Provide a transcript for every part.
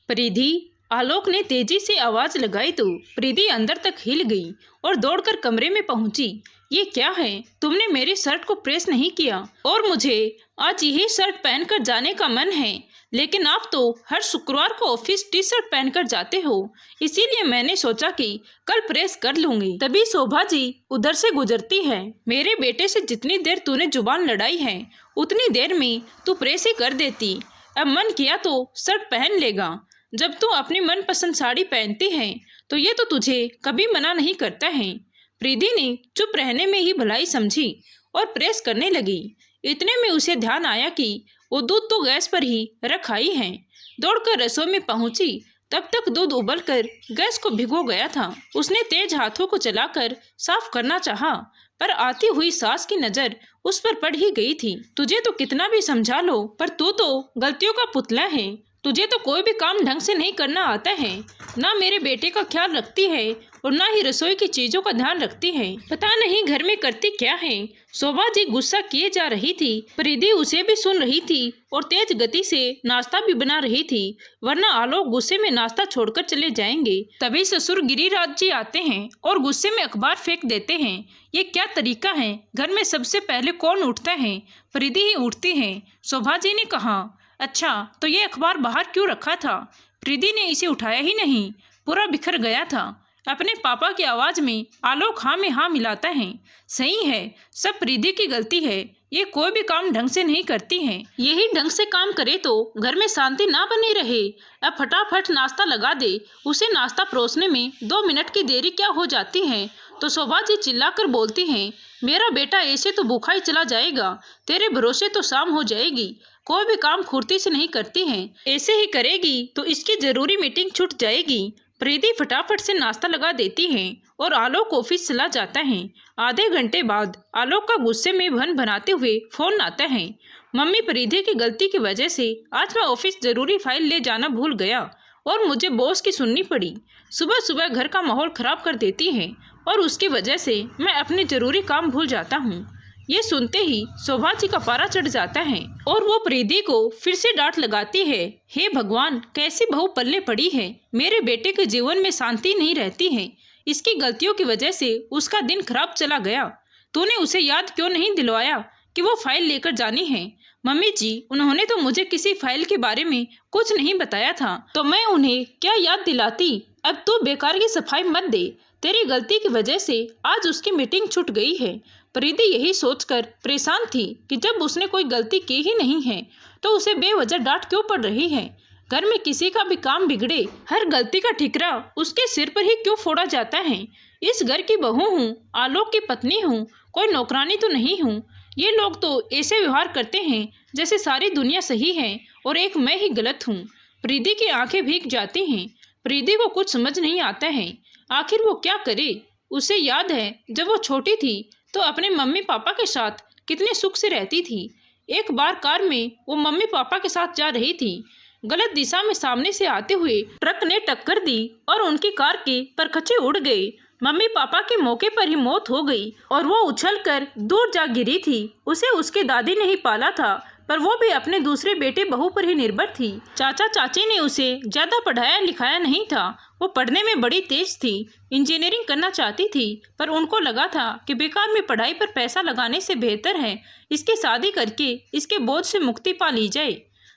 प्रीति, आलोक ने तेजी से आवाज लगाई तो प्रीति अंदर तक हिल गई और दौड़कर कमरे में पहुंची। ये क्या है? तुमने मेरी शर्ट को प्रेस नहीं किया और मुझे आज यही शर्ट पहनकर जाने का मन है, लेकिन आप तो हर शुक्रवार को ऑफिस टी शर्ट पहनकर जाते हो, इसीलिए मैंने सोचा कि कल प्रेस कर लूंगी। तभी शोभा जी उधर से गुजरती है। मेरे बेटे से जितनी देर तूने जुबान लड़ाई है उतनी देर में तू प्रेस ही कर देती। अब मन किया तो शर्ट पहन लेगा। जब तू अपनी मनपसंद साड़ी पहनती है तो ये तो तुझे कभी मना नहीं करता है। प्रीति ने चुप रहने में ही भलाई समझी और प्रेस करने लगी। इतने में उसे ध्यान आया कि वो दूध तो गैस पर ही रख आई है। दौड़कर रसोई में पहुंची, तब तक दूध उबलकर गैस को भिगो गया था। उसने तेज हाथों को चलाकर साफ करना चाहा, पर आती हुई सास की नजर उस पर पड़ ही गई थी। तुझे तो कितना भी समझा लो, पर तू तो गलतियों का पुतला है। तुझे तो कोई भी काम ढंग से नहीं करना आता है। ना मेरे बेटे का ख्याल रखती है और ना ही रसोई की चीजों का ध्यान रखती है। पता नहीं घर में करती क्या है। शोभा जी गुस्सा किए जा रही थी। प्रीति उसे भी सुन रही थी और तेज गति से नाश्ता भी बना रही थी, वरना आलोक गुस्से में नाश्ता छोड़कर चले जाएंगे। तभी ससुर गिरिराज जी आते हैं और गुस्से में अखबार फेंक देते हैं। ये क्या तरीका है? घर में सबसे पहले कौन उठता है? प्रीति ही उठती है। शोभा जी ने कहा, अच्छा तो ये अखबार बाहर क्यों रखा था? प्रीति ने इसे उठाया ही नहीं, पूरा बिखर गया था। अपने पापा की आवाज में आलोक हाँ में हाँ मिलाता है। सही है, सब प्रीति की गलती है। ये कोई भी काम ढंग से नहीं करती है। यही ढंग से काम करे तो घर में शांति ना बनी रहे। अब फटाफट नाश्ता लगा दे। उसे नाश्ता परोसने में 2 मिनट की देरी क्या हो जाती है? तो शोभा जी चिल्लाकर बोलती हैं, मेरा बेटा ऐसे तो भूखा ही चला जाएगा, तेरे भरोसे तो शाम हो जाएगी। कोई भी काम फुर्ती से नहीं करती है, ऐसे ही करेगी तो इसकी जरूरी मीटिंग छूट जाएगी। प्रीति फटाफट से नाश्ता लगा देती है और आलोक ऑफिस चला जाता है। आधे घंटे बाद आलोक का गुस्से में भन भनाते हुए फोन आता है। मम्मी, प्रीति की गलती की वजह से आज मैं ऑफिस जरूरी फाइल ले जाना भूल गया और मुझे बॉस की सुननी पड़ी। सुबह सुबह घर का माहौल खराब कर देती है और उसकी वजह से मैं अपने जरूरी काम भूल जाता हूँ। ये सुनते ही शोभा जी का पारा चढ़ जाता है और वो प्रीति को फिर से डांट लगाती है। हे भगवान, कैसी बहू पल्ले पड़ी है। मेरे बेटे के जीवन में शांति नहीं रहती है। इसकी गलतियों की वजह से उसका दिन खराब चला गया। तूने उसे याद क्यों नहीं दिलवाया कि वो फाइल लेकर जानी है? मम्मी जी, उन्होंने तो मुझे किसी फाइल के बारे में कुछ नहीं बताया था, तो मैं उन्हें क्या याद दिलाती। अब तू बेकार की सफाई मत दे। तेरी गलती की वजह से आज उसकी मीटिंग छूट गई है। प्रीति यही सोचकर परेशान थी कि जब उसने कोई गलती की ही नहीं है तो उसे बेवजह डांट क्यों पड़ रही है। घर में किसी का भी काम बिगड़े, हर गलती का ठिकरा उसके सिर पर ही क्यों फोड़ा जाता है। इस घर की बहू हूँ, आलोक की पत्नी हूँ, कोई नौकरानी तो नहीं हूँ। ये लोग तो ऐसे व्यवहार करते हैं जैसे सारी दुनिया सही है और एक मैं ही गलत हूँ। प्रीति की आंखें भीग जाती हैं। प्रीति को कुछ समझ नहीं आता है, आखिर वो क्या करे। उसे याद है जब वो छोटी थी तो अपने मम्मी पापा के साथ कितने सुख से रहती थी। एक बार कार में वो मम्मी पापा के साथ जा रही थी। गलत दिशा में सामने से आते हुए ट्रक ने टक्कर दी और उनकी कार के परखच्चे उड़ गए। मम्मी पापा के मौके पर ही मौत हो गई और वो उछलकर दूर जा गिरी थी। उसे उसके दादी ने ही पाला था, पर वो भी अपने दूसरे बेटे बहू पर ही निर्भर थी। चाचा चाची ने उसे ज्यादा पढ़ाया लिखाया नहीं था। वो पढ़ने में बड़ी तेज थी, इंजीनियरिंग करना चाहती थी, पर उनको लगा था कि बेकार में पढ़ाई पर पैसा लगाने से बेहतर है इसकी शादी करके इसके बोझ से मुक्ति पा ली जाए।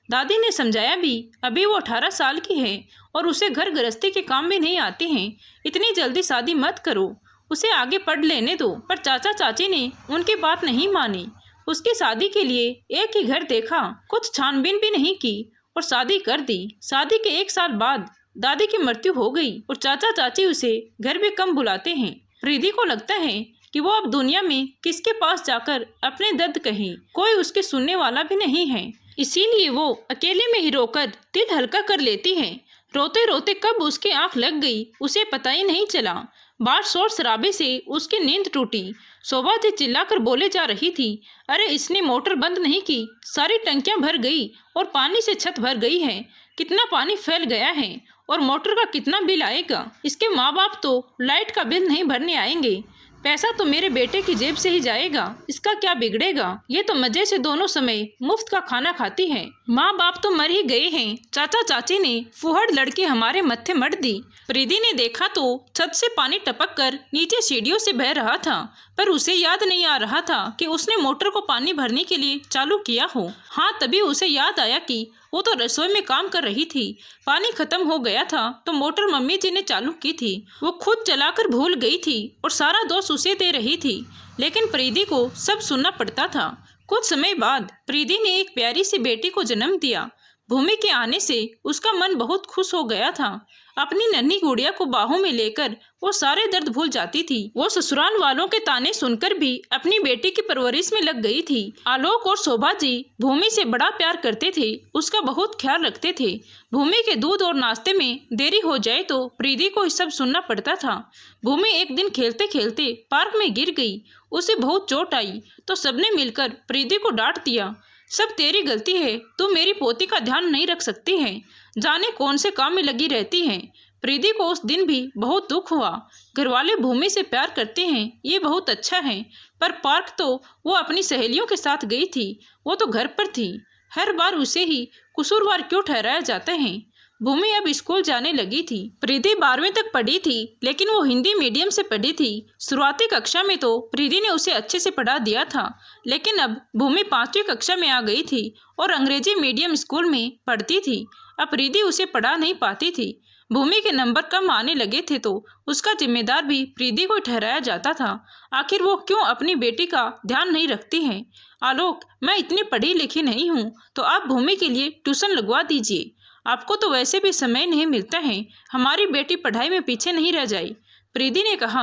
दादी ने समझाया भी, अभी वो 18 साल की है और उसे घर गृहस्थी के काम भी नहीं आते हैं। इतनी जल्दी शादी मत करो, उसे आगे पढ़ लेने दो। पर चाचा चाची ने उनकी बात नहीं मानी। उसकी शादी के लिए एक ही घर देखा, कुछ छानबीन भी नहीं की और शादी कर दी। शादी के 1 साल बाद दादी की मृत्यु हो गई और चाचा चाची उसे घर भी कम बुलाते हैं। प्रीति को लगता है कि वो अब दुनिया में किसके पास जाकर अपने दर्द कहे, कोई उसके सुनने वाला भी नहीं है। इसीलिए वो अकेले में ही रोकर दिल हल्का कर लेती है। रोते रोते कब उसकी आंख लग गई उसे पता ही नहीं चला। बाहर शोर शराबे से उसकी नींद टूटी। शोभा जी चिल्लाकर बोले जा रही थी, अरे इसने मोटर बंद नहीं की, सारी टंकियां भर गई और पानी से छत भर गई है। कितना पानी फैल गया है और मोटर का कितना बिल आएगा। इसके माँ बाप तो लाइट का बिल नहीं भरने आएंगे। पैसा तो मेरे बेटे की जेब से ही जाएगा, इसका क्या बिगड़ेगा। ये तो मजे से दोनों समय मुफ्त का खाना खाती है। माँ बाप तो मर ही गए हैं, चाचा चाची ने फुहड़ लड़के हमारे मत्थे मढ़ दी। प्रीति ने देखा तो छत से पानी टपक कर नीचे सीढ़ियों से बह रहा था, पर उसे याद नहीं आ रहा था कि उसने मोटर को पानी भरने के लिए चालू किया हो। हाँ, तभी उसे याद आया कि वो तो रसोई में काम कर रही थी। पानी खत्म हो गया था तो मोटर मम्मी जी ने चालू की थी। वो खुद चलाकर भूल गई थी और सारा दोष उसे दे रही थी, लेकिन प्रीति को सब सुनना पड़ता था। कुछ समय बाद प्रीति ने एक प्यारी सी बेटी को जन्म दिया। भूमि के आने से उसका मन बहुत खुश हो गया था। अपनी नन्ही गुड़िया को बाहों में लेकर वो सारे दर्द भूल जाती थी। वो ससुराल वालों के ताने सुनकर भी अपनी बेटी की परवरिश में लग गई थी। आलोक और शोभा जी भूमि से बड़ा प्यार करते थे, उसका बहुत ख्याल रखते थे। भूमि के दूध और नाश्ते में देरी हो जाए तो प्रीति को सब सुनना पड़ता था। भूमि एक दिन खेलते खेलते पार्क में गिर गई, उसे बहुत चोट आई तो सबने मिलकर प्रीति को डांट दिया। सब तेरी गलती है, तू मेरी पोती का ध्यान नहीं रख सकती है, जाने कौन से काम में लगी रहती है। प्रीति को उस दिन भी बहुत दुख हुआ। घरवाले भूमि से प्यार करते हैं, ये बहुत अच्छा है, पर पार्क तो वो अपनी सहेलियों के साथ गई थी, वो तो घर पर थी। हर बार उसे ही कसूरवार क्यों ठहराया जाता है। भूमि अब स्कूल जाने लगी थी। प्रीति 12वीं तक पढ़ी थी, लेकिन वो हिंदी मीडियम से पढ़ी थी। शुरुआती कक्षा में तो प्रीति ने उसे अच्छे से पढ़ा दिया था, लेकिन अब भूमि 5वीं कक्षा में आ गई थी और अंग्रेजी मीडियम स्कूल में पढ़ती थी। अब प्रीति उसे पढ़ा नहीं पाती थी। भूमि के नंबर कम आने लगे थे तो उसका जिम्मेदार भी प्रीति को ठहराया जाता था। आखिर वो क्यों अपनी बेटी का ध्यान नहीं रखती है। आलोक, मैं इतनी पढ़ी लिखी नहीं हूँ, तो आप भूमि के लिए ट्यूशन लगवा दीजिए। आपको तो वैसे भी समय नहीं मिलता है, हमारी बेटी पढ़ाई में पीछे नहीं रह जाए। प्रीति ने कहा,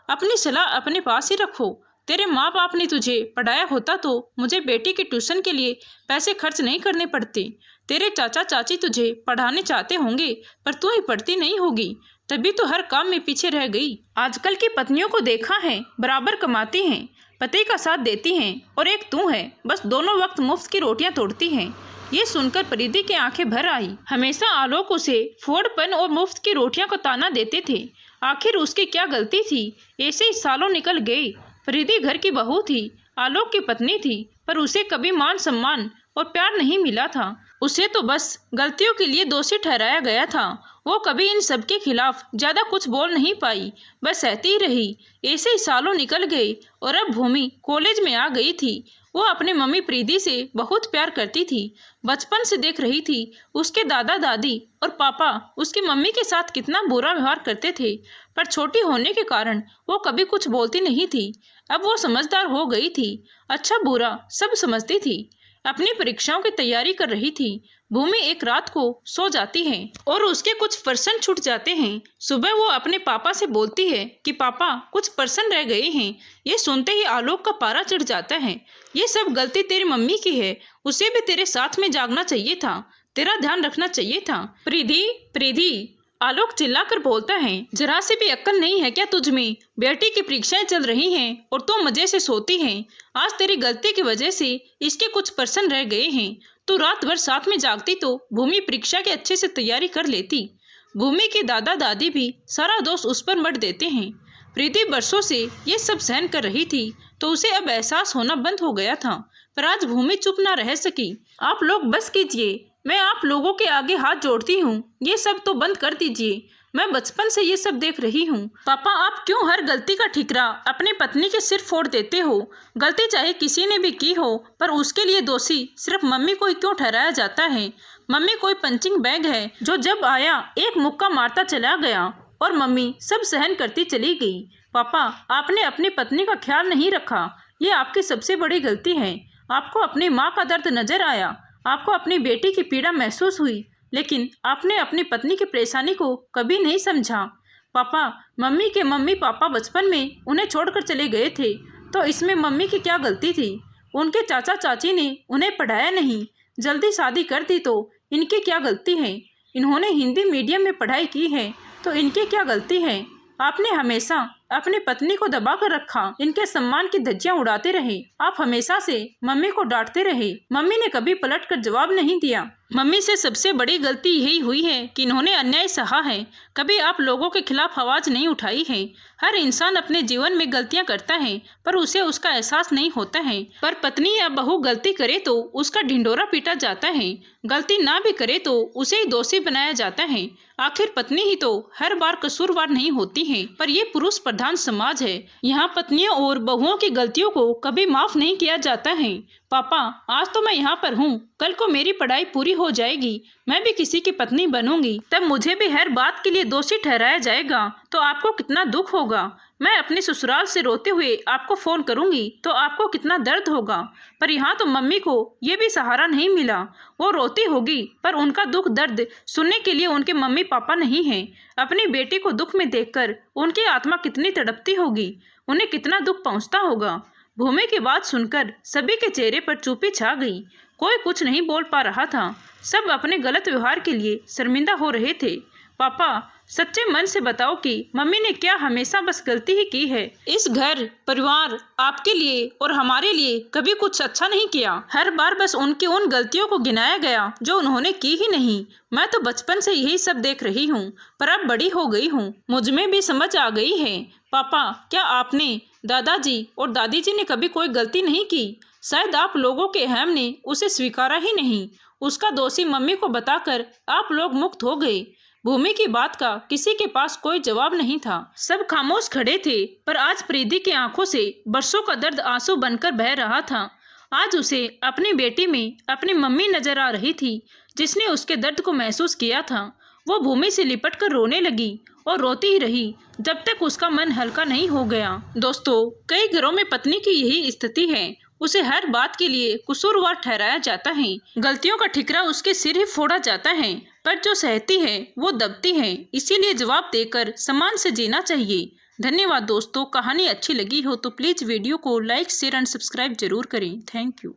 अपनी सलाह अपने पास ही रखो। तेरे माँ बाप ने तुझे पढ़ाया होता तो मुझे बेटी के ट्यूशन के लिए पैसे खर्च नहीं करने पड़ते। तेरे चाचा चाची तुझे पढ़ाने चाहते होंगे, पर तू ही पढ़ती नहीं होगी, तभी तो हर काम में पीछे रह गई। आजकल की पत्नियों को देखा है, बराबर कमाती हैं, पति का साथ देती हैं, और एक तू है, बस दोनों वक्त मुफ्त की रोटियां तोड़ती हैं। ये सुनकर प्रीति की आंखें भर आई। हमेशा आलोक उसे फोड़पन और मुफ्त की रोटियां को ताना देते थे। आखिर उसकी क्या गलती थी। ऐसे ही सालों निकल गए। प्रीति घर की बहू थी, आलोक की पत्नी थी, पर उसे कभी मान सम्मान और प्यार नहीं मिला था। उसे तो बस गलतियों के लिए दोषी ठहराया गया था। वो कभी इन सब के खिलाफ ज्यादा कुछ बोल नहीं पाई, बस सहती रही। ऐसे ही सालों निकल गए और अब भूमि कॉलेज में आ गई थी। वो अपनी मम्मी प्रीति से बहुत प्यार करती थी। बचपन से देख रही थी उसके दादा दादी और पापा उसकी मम्मी के साथ कितना बुरा व्यवहार करते थे, पर छोटी होने के कारण वो कभी कुछ बोलती नहीं थी। अब वो समझदार हो गई थी, अच्छा बुरा सब समझती थी। अपनी परीक्षाओं की तैयारी कर रही थी। भूमि एक रात को सो जाती है और उसके कुछ पर्सन छूट जाते हैं। सुबह वो अपने पापा से बोलती है कि पापा कुछ पर्सन रह गए हैं। ये सुनते ही आलोक का पारा चढ़ जाता है। ये सब गलती तेरी मम्मी की है, उसे भी तेरे साथ में जागना चाहिए था, तेरा ध्यान रखना चाहिए था। प्रीति, प्रीति, आलोक चिल्लाकर बोलता है, जरा से भी अक्ल नहीं है क्या तुझ में। बेटी की परीक्षाएं चल रही हैं और तू मजे से सोती है। आज तेरी गलती की वजह से इसके कुछ पर्सन रह गए हैं। तू रात भर साथ में जागती तो भूमि परीक्षा की अच्छे से तैयारी कर लेती। भूमि के दादा दादी भी सारा दोष उस पर मढ़ देते हैं। प्रीति बरसों से ये सब सहन कर रही थी तो उसे अब एहसास होना बंद हो गया था, पर आज भूमि चुप ना रह सकी। आप लोग बस कीजिए, मैं आप लोगों के आगे हाथ जोड़ती हूँ, ये सब तो बंद कर दीजिए। मैं बचपन से ये सब देख रही हूँ। पापा, आप क्यों हर गलती का ठिकरा अपनी पत्नी के सिर फोड़ देते हो। गलती चाहे किसी ने भी की हो, पर उसके लिए दोषी सिर्फ मम्मी को ही क्यों ठहराया जाता है। मम्मी कोई पंचिंग बैग है जो जब आया एक मुक्का मारता चला गया और मम्मी सब सहन करती चली गई। पापा, आपने अपनी पत्नी का ख्याल नहीं रखा, ये आपकी सबसे बड़ी गलती है। आपको अपनी माँ का दर्द नजर आया, आपको अपनी बेटी की पीड़ा महसूस हुई, लेकिन आपने अपनी पत्नी की परेशानी को कभी नहीं समझा। पापा, मम्मी के मम्मी पापा बचपन में उन्हें छोड़कर चले गए थे, तो इसमें मम्मी की क्या गलती थी। उनके चाचा चाची ने उन्हें पढ़ाया नहीं, जल्दी शादी कर दी तो इनकी क्या गलती है। इन्होंने हिंदी मीडियम में पढ़ाई की है तो इनकी क्या गलती है। आपने हमेशा अपनी पत्नी को दबा कर रखा, इनके सम्मान की धज्जियां उड़ाते रहे। आप हमेशा से मम्मी को डांटते रहे। मम्मी ने कभी पलट कर जवाब नहीं दिया। मम्मी से सबसे बड़ी गलती यही हुई है कि इन्होंने अन्याय सहा है, कभी आप लोगों के खिलाफ आवाज नहीं उठाई है। हर इंसान अपने जीवन में गलतियां करता है, पर उसे उसका एहसास नहीं होता है। पर पत्नी या बहू गलती करे तो उसका ढिंढोरा पीटा जाता है, गलती ना भी करे तो उसे ही दोषी बनाया जाता है। आखिर पत्नी ही तो हर बार कसूरवार नहीं होती है, पर ये पुरुष प्रधान समाज है। यहाँ पत्नियों और बहुओं की गलतियों को कभी माफ नहीं किया जाता है। पापा, आज तो मैं यहाँ पर हूँ, कल को मेरी पढ़ाई पूरी हो जाएगी, मैं भी किसी की पत्नी बनूंगी, तब मुझे भी हर बात के लिए दोषी ठहराया जाएगा, तो आपको कितना दुख होगा। मैं अपने ससुराल से रोते हुए आपको फोन करूंगी तो आपको कितना दर्द होगा। पर यहाँ तो मम्मी को ये भी सहारा नहीं मिला। वो रोती होगी, पर उनका दुख दर्द सुनने के लिए उनके मम्मी पापा नहीं हैं। अपनी बेटी को दुख में देखकर उनकी आत्मा कितनी तड़पती होगी, उन्हें कितना दुख पहुँचता होगा। भूमि की बात सुनकर सभी के चेहरे पर चुप्पी छा गई। कोई कुछ नहीं बोल पा रहा था। सब अपने गलत व्यवहार के लिए शर्मिंदा हो रहे थे। पापा, सच्चे मन से बताओ कि मम्मी ने क्या हमेशा बस गलती ही की है? इस घर परिवार आपके लिए और हमारे लिए कभी कुछ अच्छा नहीं किया। हर बार बस उनकी उन गलतियों को गिनाया गया जो उन्होंने की ही नहीं। मैं तो बचपन से यही सब देख रही हूँ, पर अब बड़ी हो गई हूँ, मुझ में भी समझ आ गई है। पापा, क्या आपने, दादाजी और दादी जी ने कभी कोई गलती नहीं की? शायद आप लोगों के अहम ने उसे स्वीकारा ही नहीं। उसका दोषी मम्मी को बताकर आप लोग मुक्त हो गए। भूमि की बात का किसी के पास कोई जवाब नहीं था। सब खामोश खड़े थे, पर आज प्रीति की आंखों से बरसों का दर्द आंसू बनकर बह रहा था। आज उसे अपनी बेटी में अपनी मम्मी नजर आ रही थी, जिसने उसके दर्द को महसूस किया था। वो भूमि से लिपट कर रोने लगी और रोती ही रही जब तक उसका मन हल्का नहीं हो गया। दोस्तों, कई घरों में पत्नी की यही स्थिति है। उसे हर बात के लिए कसूरवार ठहराया जाता है, गलतियों का ठिकरा उसके सिर ही फोड़ा जाता है, पर जो सहती है वो दबती है। इसीलिए जवाब देकर सम्मान से जीना चाहिए। धन्यवाद दोस्तों। कहानी अच्छी लगी हो तो प्लीज़ वीडियो को लाइक, शेयर एंड सब्सक्राइब जरूर करें। Thank you.